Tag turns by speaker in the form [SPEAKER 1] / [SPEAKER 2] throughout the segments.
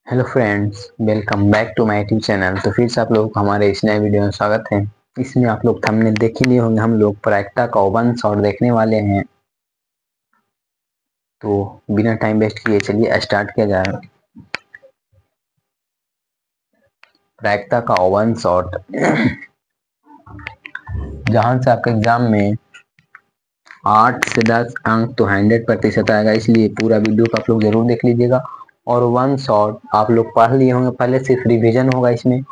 [SPEAKER 1] Hello friends, welcome back to my YouTube channel. तो फिर से आप लोगों को हमारे इस नए वीडियो में स्वागत है। इसमें आप लोग थंबनेल देख ही लिए होंगे, हम लोग प्रायिकता का वन शॉट देखने वाले हैं। तो बिना टाइम वेस्ट किए चलिए स्टार्ट किया जाए। प्रायिकता का वन शॉट जहां से आपके एग्जाम में 8 से 10 अंक तो 100% आएगा, इसलिए पूरा वीडियो को आप लोग जरूर देख लीजिएगा। और वन शॉट आप लोग पढ़ लिए होंगे, पहले सिर्फ रिविजन होगा इसमें।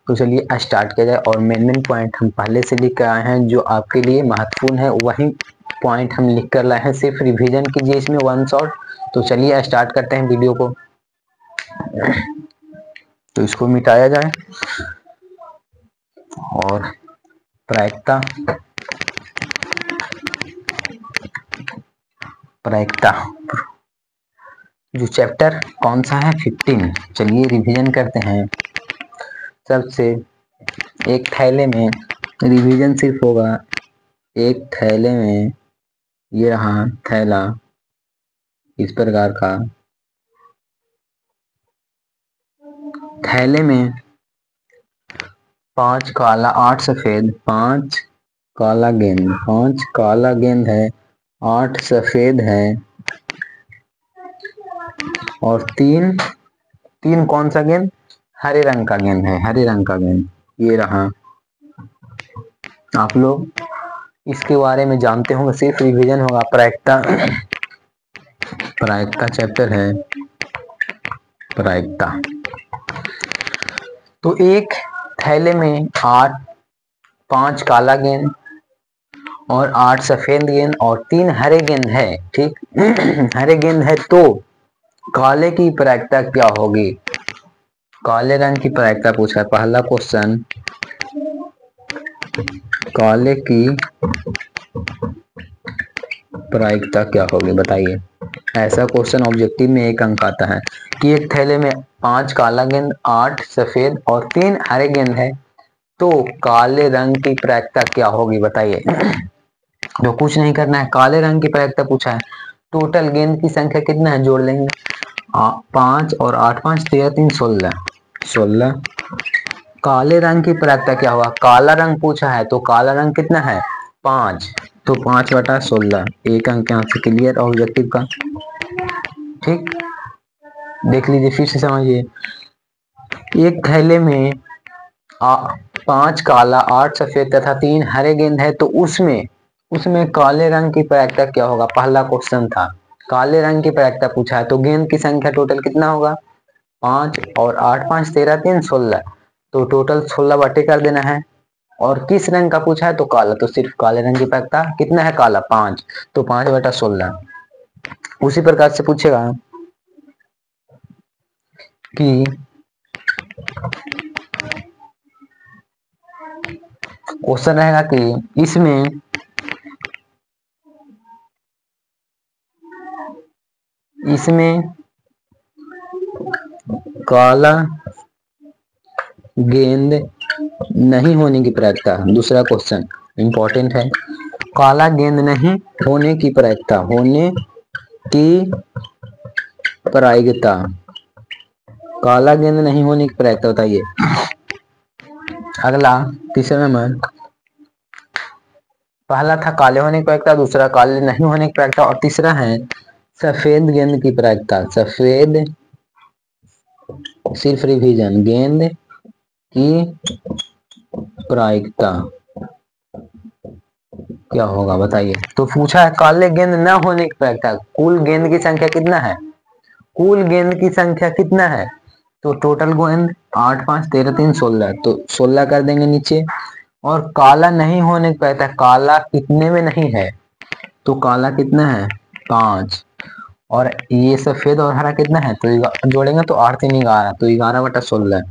[SPEAKER 1] तो चलिए स्टार्ट किया जाए। और मेन पॉइंट हम पहले से लिख कर आए हैं, जो आपके लिए महत्वपूर्ण है वही पॉइंट हम लिख कर लाए हैं। सिर्फ रिवीजन कीजिए इसमें वन शॉट। तो चलिए स्टार्ट करते हैं वीडियो को। तो इसको मिटाया जाए। और प्रायिकता प्रायिकता जो चैप्टर कौन सा है 15। चलिए रिवीजन करते हैं। सबसे एक थैले में रिवीजन सिर्फ होगा, एक थैले में ये रहा थैला इस प्रकार का। थैले में 5 काला 8 सफेद, 5 काला गेंद, 5 काला गेंद है, 8 सफेद है और तीन तीन कौन सा गेंद? हरे रंग का गेंद है, हरे रंग का गेंद ये रहा। आप लोग इसके बारे में जानते होंगे, सिर्फ रिवीजन होगा। प्रायिकता प्रायिकता चैप्टर है प्रायिकता। तो एक थैले में 5 काला गेंद और 8 सफेद गेंद और 3 हरे गेंद है, ठीक। हरे गेंद है तो काले की प्रायिकता क्या होगी? काले रंग की प्रायिकता पूछा है पहला क्वेश्चन। काले की प्रायिकता क्या होगी बताइए। ऐसा क्वेश्चन ऑब्जेक्टिव में 1 अंक आता है कि एक थैले में 5 काला गेंद, 8 सफेद और 3 हरे गेंद है, तो काले रंग की प्रायिकता क्या होगी बताइए। तो कुछ नहीं करना है, काले रंग की प्रायिकता पूछा है। टोटल गेंद की संख्या कितना है जोड़ लेंगे। 5 और 8 5 13 3 16। काले रंग की प्रायिकता क्या होगा? काला रंग पूछा है तो काला रंग कितना है 5, तो 5/16। 1 अंक यहाँ से क्लियर ऑब्जेक्टिव का, ठीक। देख लीजिए फिर से समझिए। एक थैले में 5 काला 8 सफेद तथा 3 हरे गेंद है, तो उसमें काले रंग की प्रायिकता क्या होगा? पहला क्वेश्चन था, काले रंग की प्रायिकता पूछा है तो गेंद की संख्या टोटल कितना होगा? 5 और 8 5 13 3 16, तो टोटल 16 बटे कर देना है। और किस रंग का पूछा है? तो काला, तो सिर्फ काले रंग की प्रायिकता कितना है? काला 5, तो 5/16। उसी प्रकार से पूछेगा कि क्वेश्चन रहेगा कि इसमें काला गेंद नहीं होने की प्रायिकता। दूसरा क्वेश्चन इंपॉर्टेंट है, काला गेंद नहीं होने की प्रायिकता, होने की प्रायिकता, काला गेंद नहीं होने की प्रायिकता बताइए। अगला तीसरा नंबर, पहला था काले होने की प्रायिकता, दूसरा काले नहीं होने की प्रायिकता और तीसरा है सफेद गेंद की प्रायिकता। सफेद, सिर्फ रिवीजन, गेंद की प्रायिकता क्या होगा बताइए। तो पूछा है काले गेंद न होने की प्रायिकता, कुल गेंद की संख्या कितना है? कुल गेंद की संख्या कितना है? तो टोटल गेंद 8 5 13 3 16, तो 16 कर देंगे नीचे। और काला नहीं होने की प्रायिकता, काला कितने में नहीं है? तो काला कितना है 5, और ये सफेद और हरा कितना है? तो जोड़ेंगे तो 8 3 11, तो 11/16।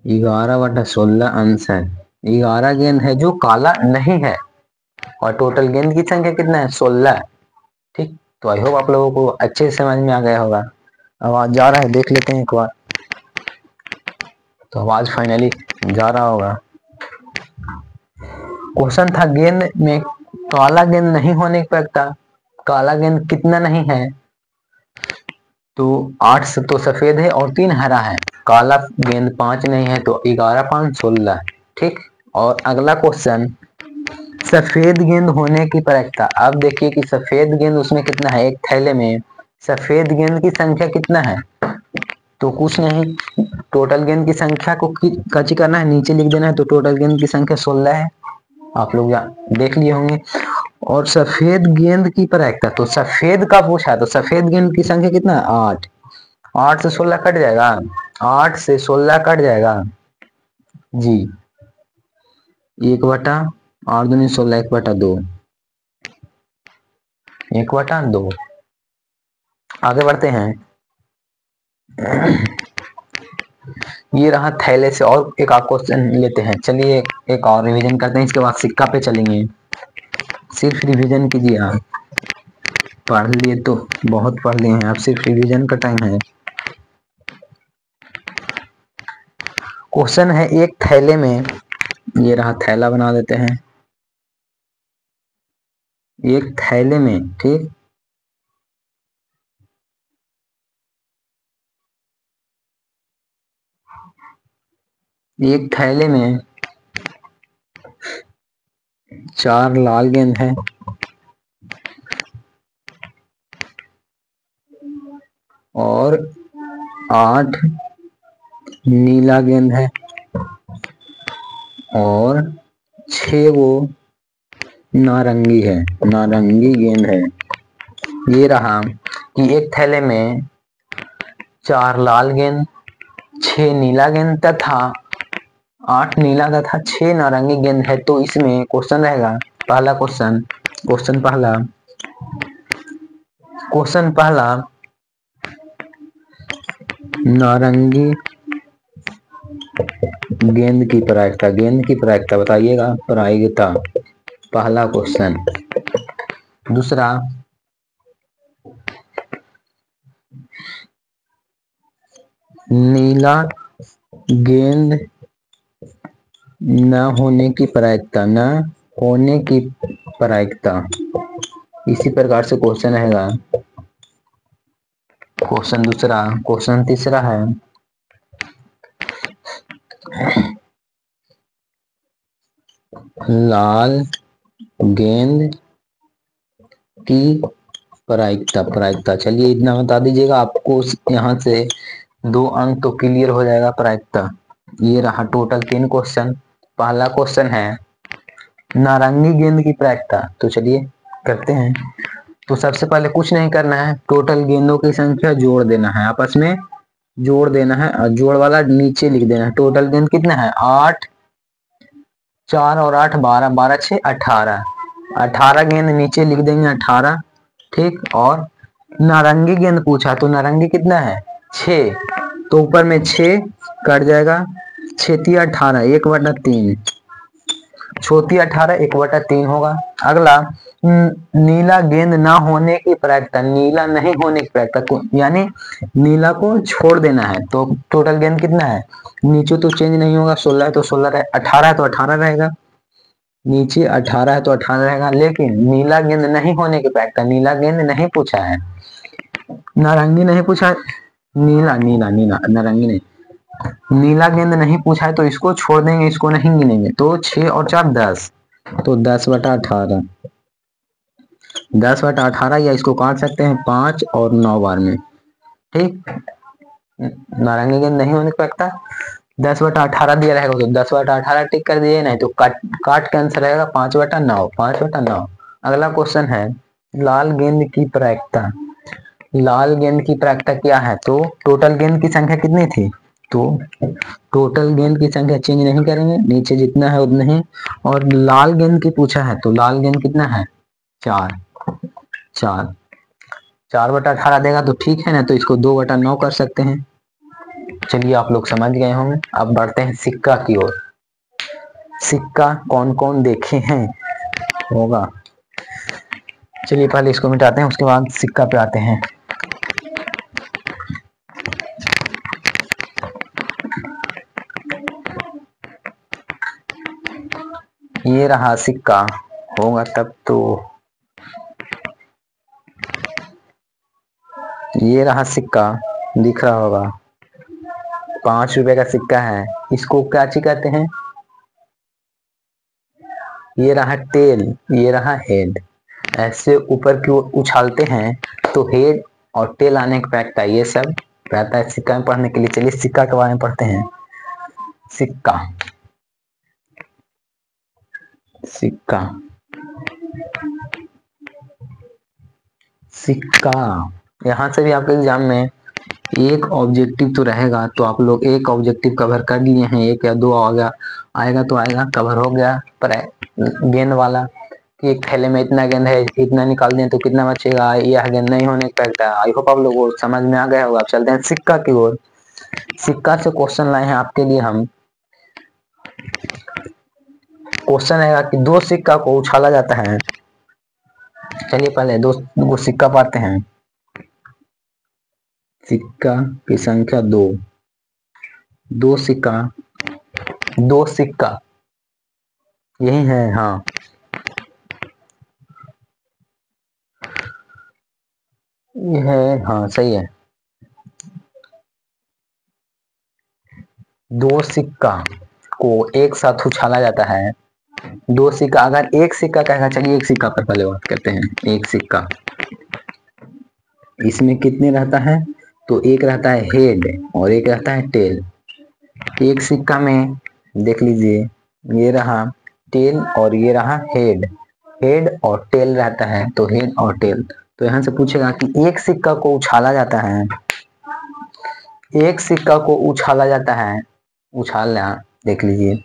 [SPEAKER 1] 11/16 आंसर। 11 गेंद है जो काला नहीं है और टोटल गेंद की संख्या कितना है 16, ठीक। तो आई होप आप लोगों को अच्छे से समझ में आ गया होगा। आवाज जा रहा है, देख लेते हैं एक बार। तो आवाज फाइनली जा रहा होगा। क्वेश्चन था गेंद में काला गेंद नहीं होने की प्रायिकता, काला गेंद कितना नहीं है? तो 8 तो सफेद है और 3 हरा है। काला गेंद 5 नहीं है तो 11 5 16। ठीक। और अगला क्वेश्चन, सफेद गेंद होने की प्रायिकता। अब देखिए कि सफेद गेंद उसमें कितना है, एक थैले में सफेद गेंद की संख्या कितना है, तो कुछ नहीं, टोटल गेंद की संख्या को कैची करना है, नीचे लिख देना है। तो टोटल गेंद की संख्या 16 है, आप लोग देख लिए होंगे। और सफेद गेंद की प्रायिकता, तो सफेद का पूछा है तो सफेद गेंद की संख्या कितना है, 8। 8 से 16 कट जाएगा, 8 से 16 कट जाएगा जी, 1/8 2 1/2, 1/2। आगे बढ़ते हैं। ये रहा थैले से, और एक आप क्वेश्चन लेते हैं। चलिए एक और रिवीजन करते हैं, इसके बाद सिक्का पे चलेंगे। सिर्फ रिवीजन कीजिए आप, पढ़ लिए तो बहुत पढ़ लिए हैं, अब सिर्फ रिवीजन का टाइम है। क्वेश्चन है, एक थैले में, ये रहा थैला बना देते हैं। एक थैले में, ठीक, एक थैले में 4 लाल गेंद है और 8 नीला गेंद है और 6 वो नारंगी है, नारंगी गेंद है। ये रहा कि एक थैले में 4 लाल गेंद, 6 नीला गेंद तथा 8 नीला तथा 6 नारंगी गेंद है। तो इसमें क्वेश्चन रहेगा, पहला क्वेश्चन, क्वेश्चन पहला, नारंगी गेंद की प्रायिकता, गेंद की प्रायिकता बताइएगा, प्रायिकता, पहला क्वेश्चन। दूसरा, नीला गेंद न होने की प्रायिकता, न होने की प्रायिकता, इसी प्रकार से क्वेश्चन रहेगा। क्वेश्चन दूसरा, क्वेश्चन तीसरा है, लाल गेंद की प्रायिकता, प्रायिकता। चलिए इतना बता दीजिएगा, आपको यहाँ से 2 अंक तो क्लियर हो जाएगा प्रायिकता। ये रहा टोटल 3 क्वेश्चन। पहला क्वेश्चन है नारंगी गेंद की प्रायिकता, तो चलिए करते हैं। तो सबसे पहले कुछ नहीं करना है, टोटल गेंदों की संख्या जोड़ देना है, आपस में जोड़ देना है और जोड़ वाला नीचे लिख देना है। टोटल गेंद कितना है, 8, 4 और 8 12, 12 6 18, 18 गेंद नीचे लिख देंगे, 18। ठीक। और नारंगी गेंद पूछा, तो नारंगी कितना है, 6, तो ऊपर में 6 कट जाएगा, 6 18, 1/3, छोटी 18 1/3 होगा। अगला, नीला गेंद ना होने की प्रायिकता, नीला नहीं होने की प्रायिकता, यानी नीला को छोड़ देना है। तो टोटल गेंद कितना है, नीचे तो चेंज नहीं होगा, 16 है तो 16 रहे, 18 है तो 18 रहेगा, नीचे 18 है तो 18 रहेगा। लेकिन नीला गेंद नहीं होने की प्रायिकता, नीला गेंद नहीं पूछा है, नारंगी नहीं पूछा, नीला नीला नीला, नारंगी नहीं, नीला गेंद नहीं पूछा है तो इसको छोड़ देंगे, इसको नहीं गिनेंगे। तो 6 और 4 10, तो 10/18, 10/18, या इसको काट सकते हैं 5 और 9 बार में। ठीक। नारंगी गेंद नहीं होने को लगता, 10/18 दिया रहेगा तो 10/18 टिक कर दिए, नहीं तो काट के आंसर रहेगा 5/9, 5/9। अगला क्वेश्चन है लाल गेंद की प्रायिकता। लाल गेंद की प्रायिकता क्या है, तो टोटल गेंद की संख्या कितनी थी, तो टोटल गेंद की संख्या चेंज नहीं करेंगे, नीचे जितना है उतना ही। और लाल गेंद की पूछा है, तो लाल गेंद कितना है, 4, 4, 4/18 देगा तो ठीक है ना, तो इसको 2/9 कर सकते हैं। चलिए आप लोग समझ गए होंगे। अब बढ़ते हैं सिक्का की ओर। सिक्का कौन कौन देखे हैं होगा, चलिए पहले इसको मिटाते हैं, उसके बाद सिक्का पे आते हैं। ये रहा सिक्का, होगा तब तो, ये रहा सिक्का, दिख रहा होगा, 5 रुपए का सिक्का है। इसको क्या चीज कहते हैं? ये रहा टेल, ये रहा हेड। ऐसे ऊपर की ओर उछालते हैं तो हेड और टेल आने का पैकता है। ये सब रहता है सिक्का में पढ़ने के लिए। चलिए सिक्का के बारे में पढ़ते हैं। सिक्का, सिक्का, सिक्का। यहाँ से भी आपके एग्जाम में एक ऑब्जेक्टिव तो रहेगा, तो आप लोग एक ऑब्जेक्टिव कवर कर लिए हैं, एक या दो आएगा तो आएगा, कवर हो गया। पर गेंद वाला कि एक थैले में इतना गेंद है, इतना निकाल दें तो कितना बचेगा, यह गेंद नहीं होने का है। आई होप आप लोगों को समझ में आ गया होगा। आप चलते हैं सिक्का की ओर। सिक्का से क्वेश्चन लाए हैं आपके लिए हम। क्वेश्चन है कि दो सिक्का को उछाला जाता है। चलिए पहले दो सिक्का पाते हैं। सिक्का की संख्या दो, दो सिक्का, दो सिक्का, यही है। हाँ, ये है, हाँ सही है। दो सिक्का को एक साथ उछाला जाता है। दो सिक्का, अगर एक सिक्का कहेगा, चलिए एक सिक्का पर पहले बात करते हैं। एक सिक्का, इसमें कितने रहता है? तो एक रहता है हेड और एक रहता है टेल। एक सिक्का में देख लीजिए, ये रहा टेल और ये रहा हेड। हेड और टेल रहता है, तो हेड और टेल। तो यहाँ से पूछेगा कि एक सिक्का को उछाला जाता है, एक सिक्का को उछाला जाता है, उछालना देख लीजिए।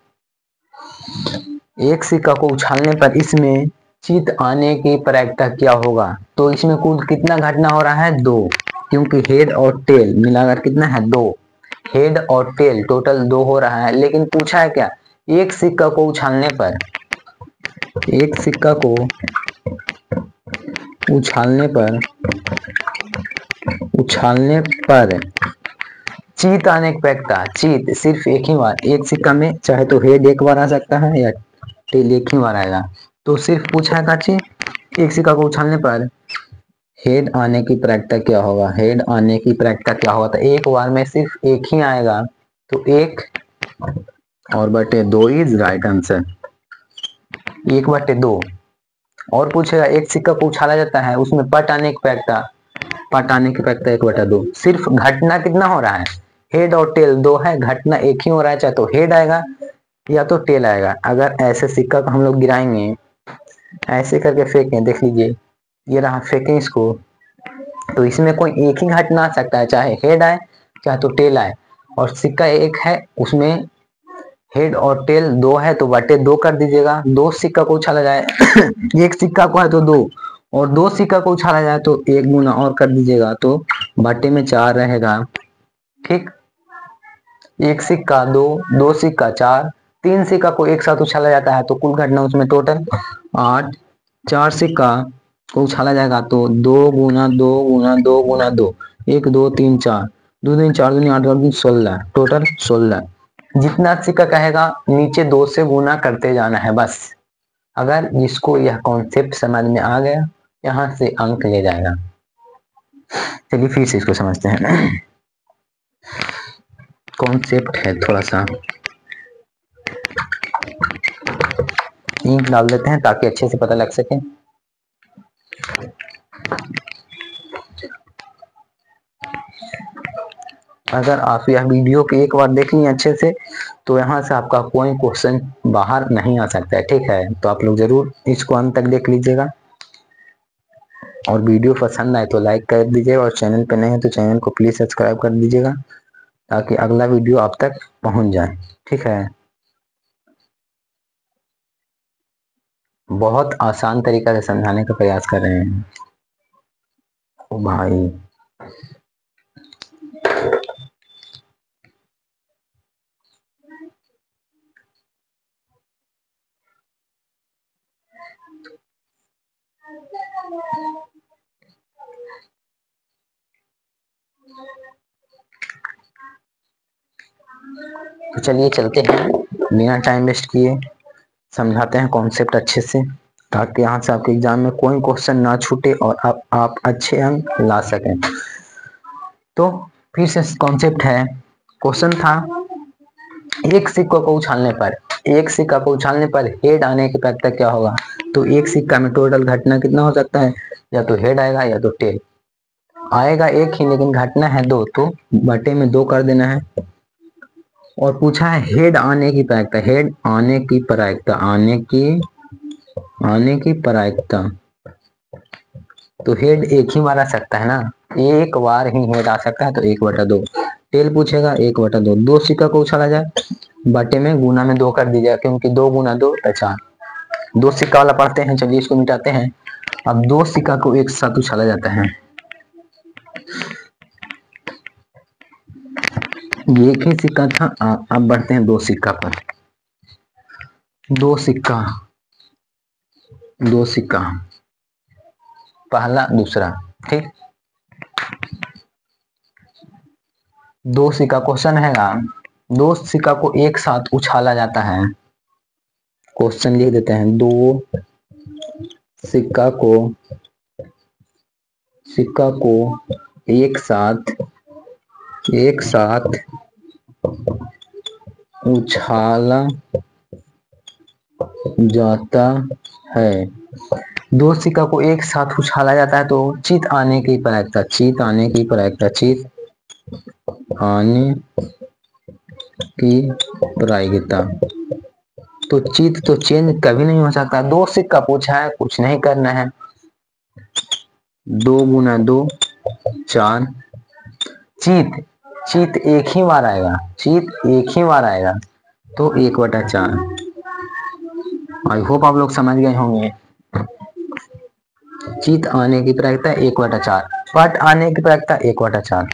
[SPEAKER 1] एक सिक्का को उछालने पर इसमें चित आने की प्रायिकता क्या होगा? तो इसमें कुल कितना घटना हो रहा है? दो, क्योंकि हेड और टेल मिलाकर कितना है? दो। हेड और टेल टोटल दो हो रहा है। लेकिन पूछा है क्या? एक सिक्का को उछालने पर, एक सिक्का को उछालने पर, उछालने पर चीत आने की प्रायिकता। चीत सिर्फ एक ही बार, एक सिक्का में चाहे तो हेड एक बार आ सकता है या टेल एक ही बार आएगा। तो सिर्फ पूछा है काची, एक सिक्का को उछालने पर हेड आने की प्रायिकता क्या होगा? हेड आने की प्रायिकता क्या होगा? तो एक बार में सिर्फ एक ही आएगा, तो एक और बटे दो इज राइट आंसर। एक बटे दो। और पूछेगा एक सिक्का को उछाला जाता है, उसमें पट आने की प्रायिकता, पट आने की प्रायिकता एक बटा दो। सिर्फ घटना कितना हो रहा है? हेड और टेल दो है, घटना एक ही हो रहा है, चाहे तो हेड आएगा या तो टेल आएगा। अगर ऐसे सिक्का को हम लोग गिराएंगे, ऐसे करके फेंकें, देख लीजिए ये रहा, फेंकें इसको, तो इसमें कोई एक ही घटना आ सकता है, चाहे हेड आए चाहे तो टेल आए। और सिक्का एक है, उसमें हेड और टेल दो है, तो बटे दो कर दीजिएगा। दो सिक्का को उछाला जाए एक सिक्का को है तो दो, और दो सिक्का को उछाला जाए तो एक गुना और कर दीजिएगा, तो बटे में चार रहेगा। ठीक, एक सिक्का दो, दो सिक्का चार, तीन सिक्का को एक साथ उछाला जाता है तो कुल घटना उसमें टोटल 8। चार सिक्का को उछाला जाएगा तो दो गुना दो गुना दो गुना दो, एक दो तीन चार, दो दिन चार दूनी आठ, 16, टोटल 16। जितना सिक्का कहेगा नीचे दो से गुना करते जाना है बस। अगर जिसको यह कॉन्सेप्ट समझ में आ गया, यहाँ से अंक ले जाएगा। चलिए फिर से इसको समझते हैं। कॉन्सेप्ट है, थोड़ा सा इंक डाल देते हैं ताकि अच्छे से पता लग सके। अगर आप यह वीडियो को एक बार देख लिए अच्छे से, तो यहाँ से आपका कोई क्वेश्चन बाहर नहीं आ सकता है। ठीक है, तो आप लोग जरूर इसको अंत तक देख लीजिएगा, और वीडियो पसंद आए तो लाइक कर दीजिएगा, और चैनल पे नए हैं तो चैनल को प्लीज सब्सक्राइब कर दीजिएगा ताकि अगला वीडियो आप तक पहुंच जाए। ठीक है, बहुत आसान तरीका से समझाने का प्रयास कर रहे हैं। ओ भाई, तो चलिए चलते हैं, बिना टाइम वेस्ट किए समझाते हैं कॉन्सेप्ट अच्छे से, ताकि यहाँ से आपके एग्जाम में कोई क्वेश्चन ना छूटे और आप अच्छे अंक ला सकें। तो फिर से कॉन्सेप्ट है, क्वेश्चन था एक सिक्का को उछालने पर, एक सिक्का को उछालने पर हेड आने की प्रायिकता क्या होगा। तो एक सिक्का में टोटल घटना कितना हो सकता है, या तो हेड आएगा या तो टेल आएगा एक ही, लेकिन घटना है दो, तो बटे में 2 कर देना है। और पूछा है हेड आने की प्रायिकता, हेड आने की प्रायिकता, आने की प्रायिकता, तो हेड एक ही बार आ सकता है ना, एक बार ही हेड आ सकता है, तो 1/2। टेल पूछेगा 1/2, दो सिक्का को उछाला जाए, बटे में गुना में 2 कर दीजिएगा, क्योंकि 2 गुना 2 4। दो सिक्का वाला पढ़ते हैं, चलिए इसको मिटाते हैं। अब दो सिक्का को एक साथ उछाला जाता है, ये एक ही सिक्का था, अब बढ़ते हैं दो सिक्का पर। दो सिक्का, दो सिक्का, पहला दूसरा, ठीक। दो सिक्का क्वेश्चन है, दो सिक्का को एक साथ उछाला जाता है, क्वेश्चन लिख देते हैं, दो सिक्का को एक साथ उछाला जाता है। दो सिक्का को एक साथ उछाला जाता है, तो चित आने की प्रायिकता, चित आने की प्रायिकता, चित आने की प्रायिकता, तो चित तो चेंज कभी नहीं हो सकता। दो सिक्का पूछा है, कुछ नहीं करना है, 2 गुना 2 4। चित एक ही बार आएगा, चित एक ही बार आएगा, तो 1/4। आई होप आप लोग समझ गए होंगे। चित आने की प्रायिकता 1/4, पट आने की प्रायिकता 1/4,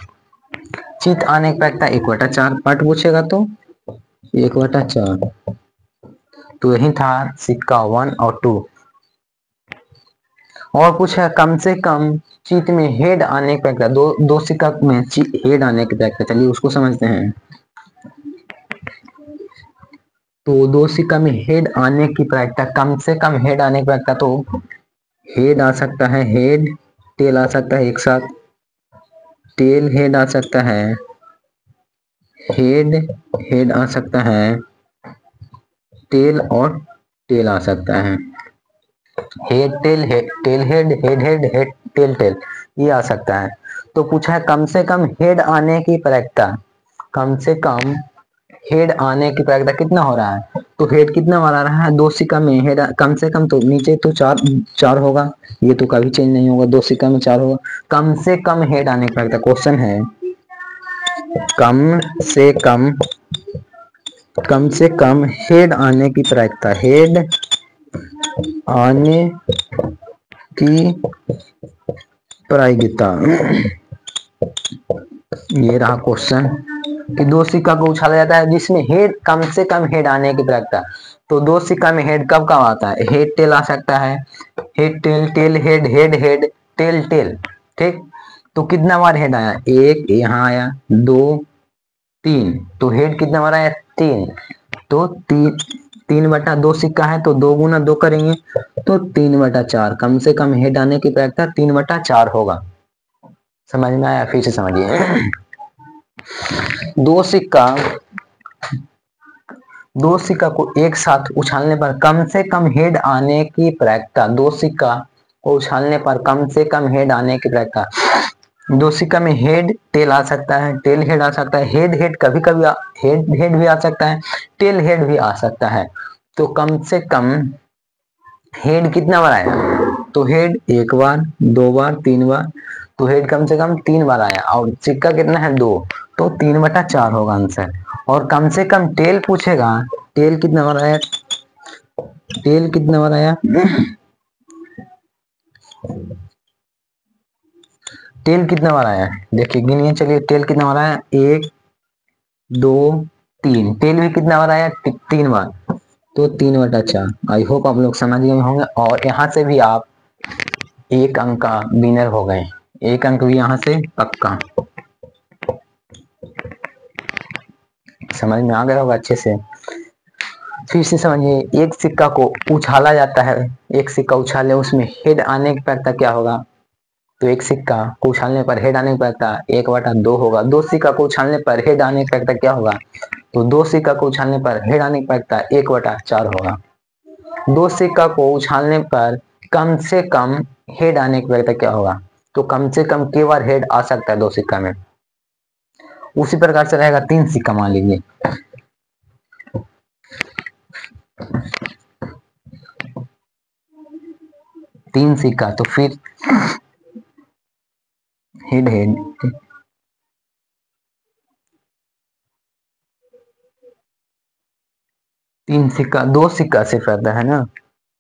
[SPEAKER 1] चित आने की प्रायिकता 1/4, पट पूछेगा तो 1/4। तो यही था सिक्का 1 और 2। और पूछा कम से कम चित में हेड आने की प्रायिकता, दो सिक्का में हेड आने की प्रायिकता, चलिए उसको समझते हैं। तो दो सिक्का में हेड आने की प्रायिकता, कम से कम हेड आने की प्रायिकता, तो हेड आ सकता है, हेड टेल आ सकता है एक साथ, टेल हेड आ सकता है, हेड आ सकता है, टेल और टेल आ सकता है, head tail head tail head head head head tail tail, ये आ सकता है। तो पूछा है कम से कम हेड आने की प्रायिकता, कम से कम हेड आने की प्रायिकता कितना हो रहा है, तो हेड कितना बार आ रहा है, दो सिक्का में हेड कम से कम, तो नीचे तो चार होगा, ये तो कभी चेंज नहीं होगा, दो सिक्का में 4 होगा। कम से कम हेड आने की प्रायिकता, क्वेश्चन है कम से कम हेड आने की प्रायिकता, हेड आने की प्रायिकता, ये रहा क्वेश्चन कि दो सिक्का को उछाला जाता है जिसमें हेड, कम से कम हेड आने की प्रायिकता। तो दो सिक्का में हेड कब कब आता है, हेड टेल आ सकता है, head tail tail head head head tail tail, ठीक। तो कितना बार हेड आया, एक यहाँ आया, 2 3, तो हेड कितना बार आया, 3, तो 3/2 सिक्का है, तो 2 गुना 2 करेंगे, तो 3/4, कम से कम हेड आने की प्रायिकता 3/4 होगा। समझ में आया, फिर से समझिए। दो सिक्का को एक साथ उछालने पर कम से कम हेड आने की प्रायिकता, दो सिक्का को उछालने पर कम से कम हेड आने की प्रायिकता, दो सिक्का में हेड टेल आ सकता है, टेल हेड आ सकता है, हेड हेड कभी कभी हेड भी आ सकता है, टेल हेड भी आ सकता है। तो कम से कम हेड कितना बार आया, तो हेड एक बार, 2 बार, 3 बार, तो हेड कम से कम 3 बार आया, और सिक्का कितना है 2, तो 3/4 होगा आंसर। और कम से कम टेल पूछेगा, टेल कितना बार आया, टेल कितना बार आया, टेल कितना बार आया, देखिए गिनिए, चलिए टेल कितना बार आया, 1 2 3, टेल भी कितना बार आया, 3 बार, तो 3/4। आई होप आप लोग समझ गए होंगे, और यहाँ से भी आप एक अंक का विनर हो गए, एक अंक भी यहाँ से पक्का। समझ में आ गया होगा अच्छे से। फिर से समझिए, एक सिक्का को उछाला जाता है, एक सिक्का उछाले, उसमें हेड आने की प्रायिकता क्या होगा, तो एक सिक्का को उछालने पर हेड आने पर लगता 1/2 होगा। दो सिक्का को उछालने पर हेड आने पर लगता क्या होगा? तो दो सिक्का को उछालने पर हेड आने पर लगता 1/4 होगा। दो सिक्का को उछालने पर कम से कम हेड आने पर लगता क्या होगा? तो कम से कम के बार हेड आ सकता है दो सिक्का में। उसी प्रकार से रहेगा तीन सिक्का, मान लीजिए तीन सिक्का, तो फिर हेड हेड तीन सिक्का, दो सिक्का से फायदा है ना,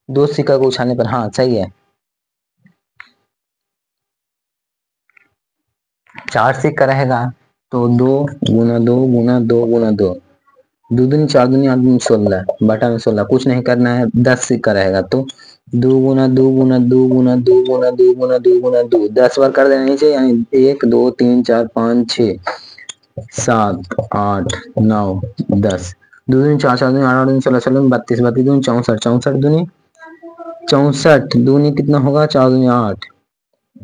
[SPEAKER 1] दो सिक्का को उछालने पर, हाँ सही है। चार सिक्का रहेगा तो 2 × 2 × 2 × 2, दो दूनी चार दूनी आठ दूनी 16, बटा में 16, कुछ नहीं करना है। 10 सिक्का रहेगा तो 2 × 2 × 2 × 2 × 2 × 2 × 2, 10 बार कर देना नीचे, यानी 1 2 3 4 5 6 7 8 9 10, दो दूनी चार, चार दूनी आठ, आठ दूनी 16, 16 32, 32 दूनी 64, 64 दूनी 64, दूनी कितना होगा? 4 दूनी 8,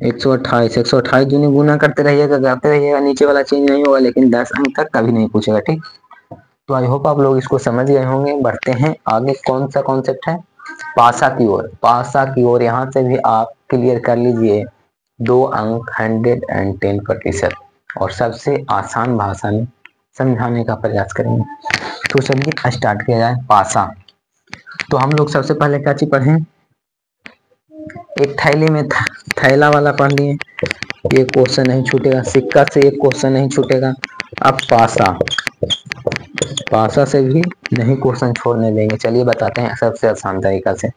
[SPEAKER 1] 128, 128 दूनी गुना करते रहिएगा, नीचे वाला चेंज नहीं होगा, लेकिन 10 अंक तक कभी नहीं पूछेगा, ठीक। तो आई होप आप लोग इसको समझ गए होंगे। बढ़ते हैं आगे, कौन सा कॉन्सेप्ट है? पासा की ओर। पासा की ओर यहाँ से भी आप क्लियर कर लीजिए 2 अंक 110%, और सबसे आसान भाषा में समझाने का प्रयास करेंगे। तो चलिए स्टार्ट किया जाए। पासा, तो हम लोग सबसे पहले क्या चीज पढ़े? एक थैली में थैला वाला पढ़ लिए, एक क्वेश्चन नहीं छूटेगा। सिक्का से एक क्वेश्चन नहीं छूटेगा। अब पासा, पासा से भी नहीं क्वेश्चन छोड़ने देंगे। चलिए बताते हैं सबसे आसान तरीका से।